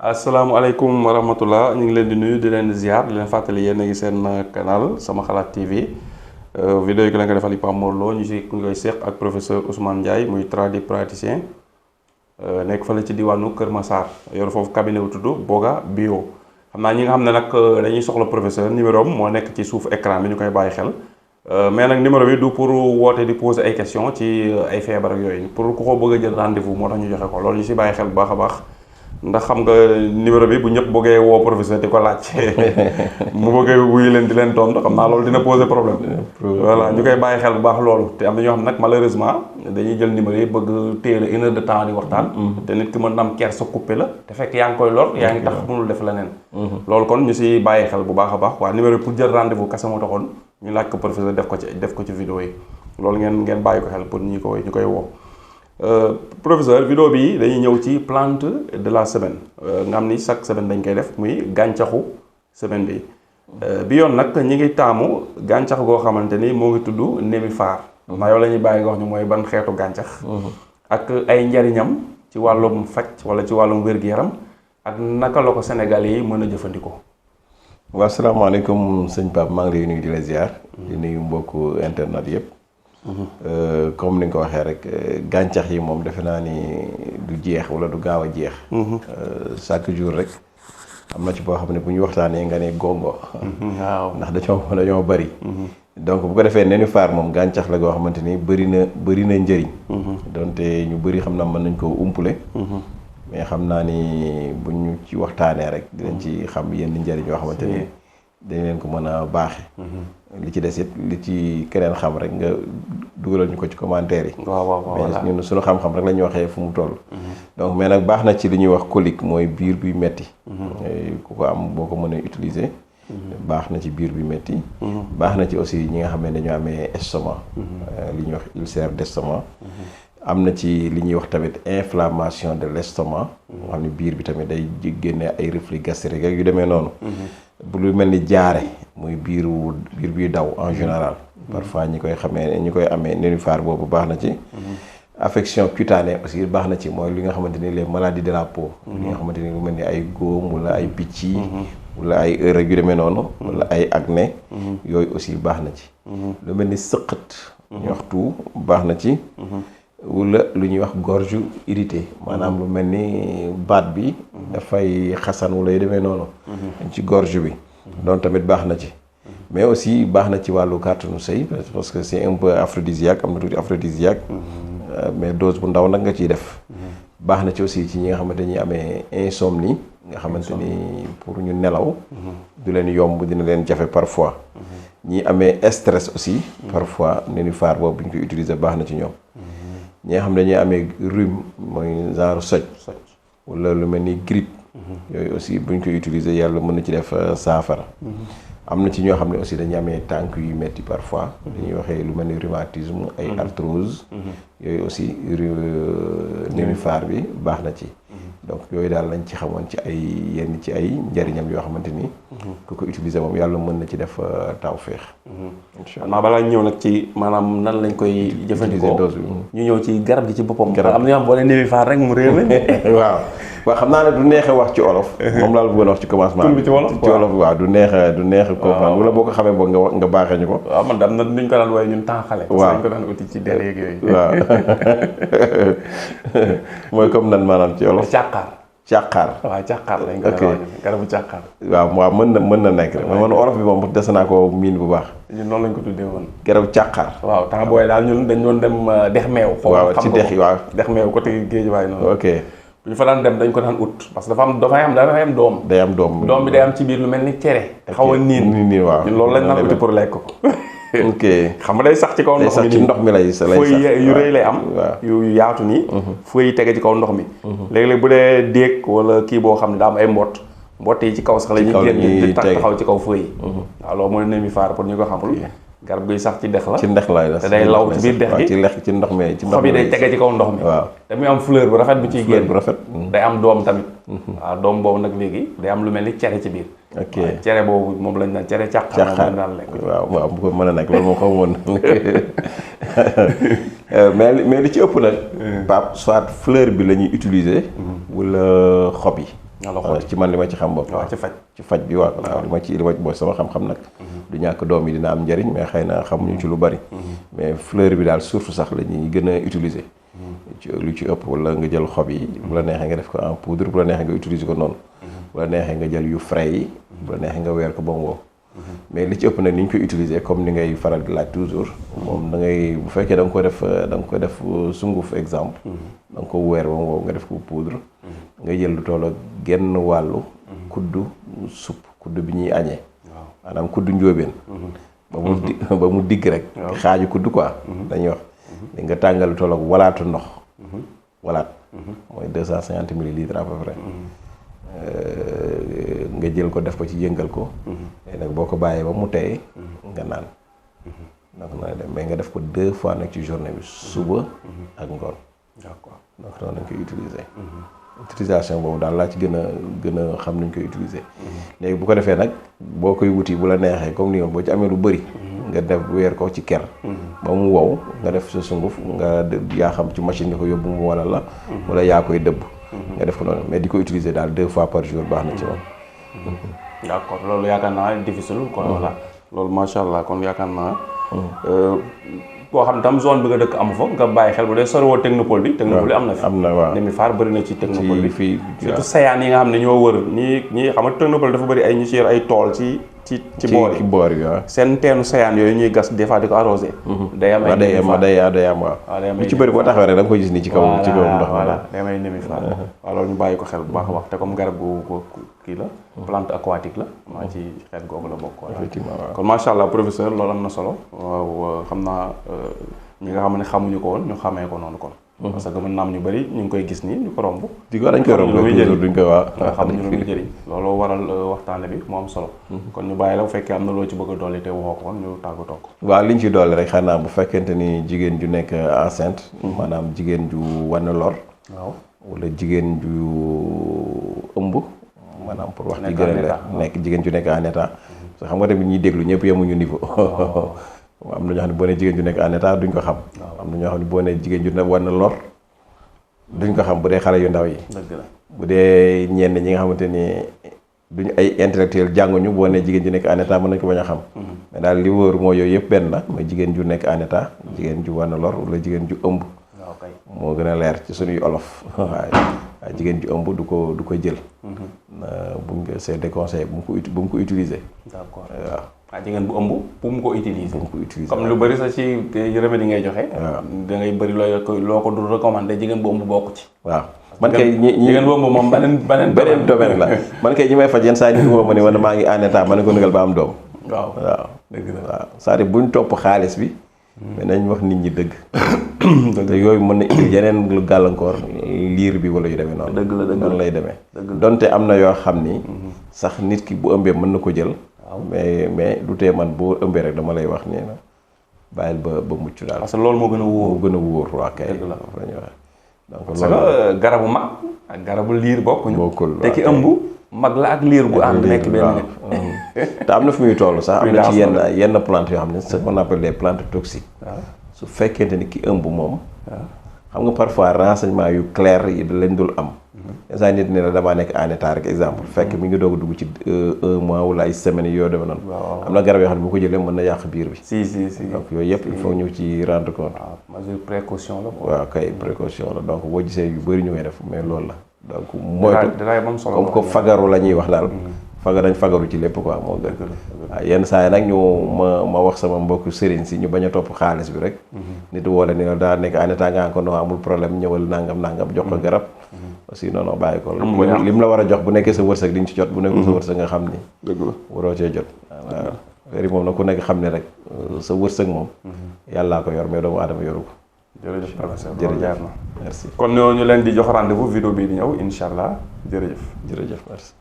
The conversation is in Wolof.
asalaamaaleykum wa rahmatullah ñu ngi leen di nuyu di leen ziar di leen fàttali yéen a ngi seen canal Sama Xalaat TV vidéo yi ki la nga defal Pape Mor Lo ñu si ku koy seq ak professeur Ousmane Ndiaye muy tradipraticien nekk fële ci diwaanu Kër Massar yor foofu cabinet bu tudd Boga Bio xam naa ñi nga xam ne nag dañuy soxla professeur numéro am moo nekk ci suuf écran bi ñu koy bàyyi xel mais nag numéro bi du pour woote di poser ay questions ci ay feebar ak yooyu pour ku ko bëgg a jël rendez-vous moo tax ñu joxe ko loolu ñu si bàyyi xel bu baax a baax ndax xam nga numéro bi bu ñëpp bëggee woo professeur di ko laaj mu bëggee wuyu leen di leen tontu xam naa loolu dina poser problème. voilà ñu koy bàyyi xel bu baax loolu te am na ñoo xam nag malheureusement dañuy jël numéro yi bëgg téye la 1 heure de temps di waxtaan. te nit ki mën na am ker sa coupé la te fekk yaa ngi koy lor yaa ngi tax mënul def leneen. loolu kon ñu si bàyyi xel bu baax a baax waa numéro bi pour jël rendez-vous kese moo taxoon ñu laaj ko professeur def ko ci vidéo yi loolu ngeen bàyyi ko xel pour ñu koy woo. professeur vidéo bi dañuy ñëw ci plante de la semaine nga xam ni chaque semaine dañ koy def muy gàncaxu semaine bi yoon nag ñi ngi taamu gàncax goo xamante ni moo ngi tudd nénuphar maa yow la ñuy bàyyi nga wax ñu mooy ban xeetu gàncax ak ay njariñam ci wàllum faj wala ci wàllum wér-gu-yaram ak naka la ko Sénégalais yi mën a jëfandikoo. waaw asalaamaaleykum sëñ Pape maa ngi lay nuyu di la ziar di nuyu mbokku internet yëpp. comme ni nga ko waxee rek gàncax yi moom defe naa ni du jeex wala du gaaw a jeex. chaque jour rek am na ci boo xam ne bu ñu waxtaanee nga ne gongo. waaw ndax dañoo bari. donc bu ko defee nénuphar moom gàncax la goo xamante ni bëri na njëriñ. donte ñu bëri xam naa mën nañ koo umpule. mais xam naa ni bu ñu ci waxtaanee rek dinañ ci xam yenn njëriñ yoo xamante ni dañ leen ko mën a baaxe li ci des it li ci keneen xam rek nga dugalal ñu ko ci commentaire yi. waaw mais ñun suñu xam-xam rek la ñuy waxee fu mu toll. donc mais nag baax na ci li ñuy wax colique mooy biir buy metti ku ko am boo ko mënee utiliser. baax na ci biir buy metti baax na ci aussi ñi nga xam ne dañoo amee estomac. li ñuy wax ulcère d'estomac. am na ci li ñuy wax tamit inflammation de l'estomac. moo xam ne biir bi tamit day génne ay reflux gastrique ak yu demee noonu. bu lu mel ni jaare muy biir biy daw en général. parfois ñi koy amee nénuphar boobu baax na ci. affection cutanée aussi baax na ci mooy li nga xamante ni les maladies de la peau. li nga xamante ni lu mel ni ay góom wala ay picc. wala ay heure yu demee noonu. wala ay acné. yooyu aussi baax na ci. lu mel ni sëqët. ñaxtu baax na ci. wala lu ñuy wax gorge irritée maanaam lu mel ni baat bi dafay xasan wala yu demee noonu ci gorge bi doon tamit baax na ci mais aussi baax na ci wàllu kàttanu sëy parce que c'est un peu aphrodisiaque am na tuuti aphrodisiaque mais dose bu ndaw nag nga ciy def baax na ci aussi ci ñi nga xamante ñi amee insomnie nga xamante ni pour ñu nelaw du leen yomb dina leen jafe parfois ñi amee stress aussi parfois nénuphar boobu bu ñu koy utiliser baax na ci ñoom ñi nga xam ne dañuy amee rhume mooy genre soj wala lu mel ni grippe yooyu aussi buñ koy utiliser yàlla mën na ci def saafara am na ci ñoo xam ne aussi dañuy amee tànk yu metti parfois dañuy waxee lu mel ni rhumatisme ay arthrose yooyu aussi nénuphar bi baax na ci donc yooyu daal lañ ci xamoon ci ay njariñam yoo xamante ni ku ko utiliser moom yàlla mën na ci def tawféex. incha allah balaa ñëw nag ci maanaam nan lañ koy jëfandikoo dose bi ñu ñëw ci garab gi ci boppam. am na ñoo xam boo nee nénuphar rek mu réer la. waaw xam naa ne du neex a wax ci olof. moom laa bëggoon wax ci commencement bi. ci wolof waaw du neex a comprendre wala boo ko xamee boog nga baaxee ñu ko. waaw man daam na nuñ ko daan waaye ñun temps xale. waaw dañ ko daan uti ci délégué yooyu. waaw mooy comme nan maanaam ci olof. càqaar waaw càqaar lañ ko daan garabu càqaar. waaw mën na nekk rek man olof bi moom des naa ko miin bu baax. ñun noonu lañ ko tuddee woon. garabu càqaar. waaw temps booy daal ñun dañ doon dem dex meew. waaw ci dex yi waaw dex meew côté géej waay noonu. ok bu ñu fa daan dem dañ ko daan ut parce que dafay am doom. day am doom bi day am ci biir lu mel ni cere. te xaw a niin waaw ñun loolu lañ daan uti pour lekk ko. ok xam nga day sax ci kaw ndox mi ci ndox mi lay sax yu rëy lay am. yu yaatu nii. feuilles yi tege ci kaw ndox mi. léeg-léeg bu dee déeg wala kii boo xam ne daa am ay mbott yi ci kaw sax la ñuy génn di taxaw ci kaw feuilles yi. waaw loolu mooy nénuphar pour ñu ko xamul. garab guy sax ci dex la. ci ndex la te day law ci biir dex gi ci ndox mi xob yi day tege ci kaw ndox mi. waaw te muy am fleur bu rafet bu ciy génn bu rafet. day am doom tamit. waaw doom boobu nag léegi day am lu mel ni cere ci biir. ok cere boobu moom lañ naan cere càqaar moom daan lekk. waaw bu ko mën a nekk loolu moo ko woon mais li ci ëpp nag. Pape soit fleur bi la ñuy utiliser. wala xob yi. ci man li ma ci xam bopp. waaw ci faj bi waaw. li ma ci boo sama xam-xam nag. du ñàkk doom yi dina am njëriñ mais xëy na xamuñu ci lu bari. mais fleur bi daal surtout sax la ñuy gën a utiliser. lu ci ëpp wala nga jël xob yi. bu la neexee nga def ko en poudre bu la neexee nga utiliser ko noonu. bu la neexee nga jël yu frais yi. bu la neexee nga weer ko ba mu wow. mais li ci ëpp nag ni ñu koy utiliser comme ni ngay faral di laaj toujours. moom da ngay bu fekkee da nga ko def sunguf exemple. da nga ko weer ba mu wow nga def ko poudre. nga jël lu toll ak genn wàllu. kuddu supp kuddu bi ñuy añee. maanaam kuddu njóobeen. ba mu digg rek. xaaju kuddu quoi. dañuy wax. di nga tàngal lu toll ak walaatu ndox. walaat. mooy 250 millilitres à peu près. nga jël ko def ko ci yëngal ko. nag boo ko bàyyee ba mu tey nga naan. donc noonu dem mais nga def ko 2 fois nag ci journée bi suba ak ngoon. d'accord donc noonu lañ koy utiliser. utilisation boobu daal laa ci gën a xam nañ koy utiliser. léegi bu ko defee nag boo koy wuti bu la neexee comme ni yoon boo ci amee lu bëri. nga def weer ko ci ker. ba mu wow nga def sa sunguf nga yaa xam ci machine nga ko yóbbu mu wala la. wala yaa koy dëbb. nga def ko noonu mais di ko utiliser daal 2 fois par jour baax na ci moom. d'accord loolu yaakaar naa difficile kon voilà loolu macha allah kon yaakaar naa. koo xam tam zone bi nga dëkk amu fa nga bàyyi xel bu dee soriwoo technopole bi. technopole bi am na fi am na waaw Némifar bëri na ci technopole bi fii surtout sayaan yi nga xam ne ñoo wër ñii xam nga technopole dafa bëri ay ñu ci yor ay tool ci boor yi waaw seen teenu sayaan yooyu ñuy gas des fois di ko arrosé. day am ay Némifar day am waaw. lu ci bëri boo taxawee rek da nga koy gis ni ci kaw ndox voilà day am ay Némifar waaw loolu ñu bàyyi ko xel bu baax a baax te comme garab gu kii la plante aquatique la maa ci xeet googu la bokk. effectivement waaw kon macha allah professeur loolu am na solo waaw xam naa ñi nga xam ne xamuñu ko woon ñu xamee ko noonu kon. parce que mën naa am ñu bëri ñu ngi koy gis nii ñu ko romb. di ko dañ koy romb toujours duñ ko waa nga xam ñu lu muy jëriñ looloo waral waxtaane bi mu am solo. kon ñu bàyyi la bu fekkee am na loo ci bëgg a dolli te waxoo ko woon ñu tàggatoo ko. waaw liñ ci dolli rek xanaa bu fekkente ni jigéen ju nekk enceinte. maanaam jigéen ju wan lor. waaw wala jigéen ju ëmb. maanaam pour wax ci gën a leer nekk jigéen ju nekk en état. parce que xam nga tamit ñuy déglu ñëpp yemuñu niveau. am na ñoo xam ne boo nee jigéen ju nekk en état duñ ko xam. am na ñoo xam ne boo nee jigéen ju ne war na lor duñ ko xam bu dee xale yu ndaw yi. dëgg la bu dee ñenn ñi nga xamante ni duñ ay intellectuel jànguñu boo nee jigéen ju nekk en état mën nañ ko bañ a xam. mais daal li wóor moo yooyu yëpp benn la mooy jigéen ju nekk en état jigéen ju war na lor wala jigéen ju ëmb. moo gën a leer ci suñuy olof. waaye jigéen ju ëmb du ko jël. buñ ko c'est déconseillé bu mu ko utiliser. d'accord waaw. jigéen bu ëmb bu mu ko utiliser. comme lu waaw. bëri sax ci remède yi ngay joxe. waaw da ngay bëri loo ko du recommandé jigéen bu ëmb bokk ci. waaw man kay jigéen bu ëmb moom beneen domaine la man kay ñi may faj yenn saa yi nit woo ma ni wala maa ngi en état ma ne ko nugal ba am doom. waaw waaw dëgg la waaw c'est-à-dire buñ topp xaalis bi. mais nañ wax nit ñi dëgg. te yooyu mën na indi yeneen lu gàllankoor liir bi wala yu demee noonu. dëgg la noonu lay demee. donte am na yoo xam ni. sax nit ki bu ëmbee mën na ko jël. mais du tee man boo ëmbee rek dama lay wax nee na bàyyil ba mucc daal. parce que loolu moo gën a wóor. moo gën a wóor waa kay. dëgg la la ñuy wax donc parce que garabu mag ak garabu liir bokkuñu. bokkul te ki ëmb mag la ak liir gu ànd nekk benn nit. te am na fu muy toll sax am na ci yenn plante yoo xam ne ce qu'on appelle des plantes toxiques. su fekkente ni ki ëmb moom. xam nga parfois renseignement yu clair yi lañ dul am. instant nit ne la damaa nekk en état rek exemple fekk mi ngi doog a dugg ci 1 mois wala ay semaines yoo demee noonu. am na garab yoo xam ne bu ko jëlee mën na yàq biir bi. si donc yooyu yëpp il faut ñu ci rendre compte. waaw mesure précaution la quoi. waaw kay précaution la donc boo gisee yu bëri ñu koy def mais loolu la. donc moytu comme que fagaru la ñuy wax daal. dañ fagaru ci lépp quoi moo gën. waaw yenn saa yi nag ñu ma wax sama mbokk sëriñ si ñu bañ a topp xaalis bi rek. nit woo la ni la daa nekk en état nga ko no amul problème ñëwal nangam jox ko garab. aussi non bàyyi ko lim la war a jox bu nekkee sa wërsëg di nga ci jot bu nekkul sa wërsëg nga xam ni. dëgg la waroo cee jot. waaw wéri moom nag ku nekk xam ne rek sa wërsëg moom. yàllaa ko yor mais doomu aadama yoru ko. jërëjëf professeur jërëjëf merci. kon ñu leen di jox rendez-vous vidéo bii di ñëw incha allah jërëjëf. jërëjëf merci.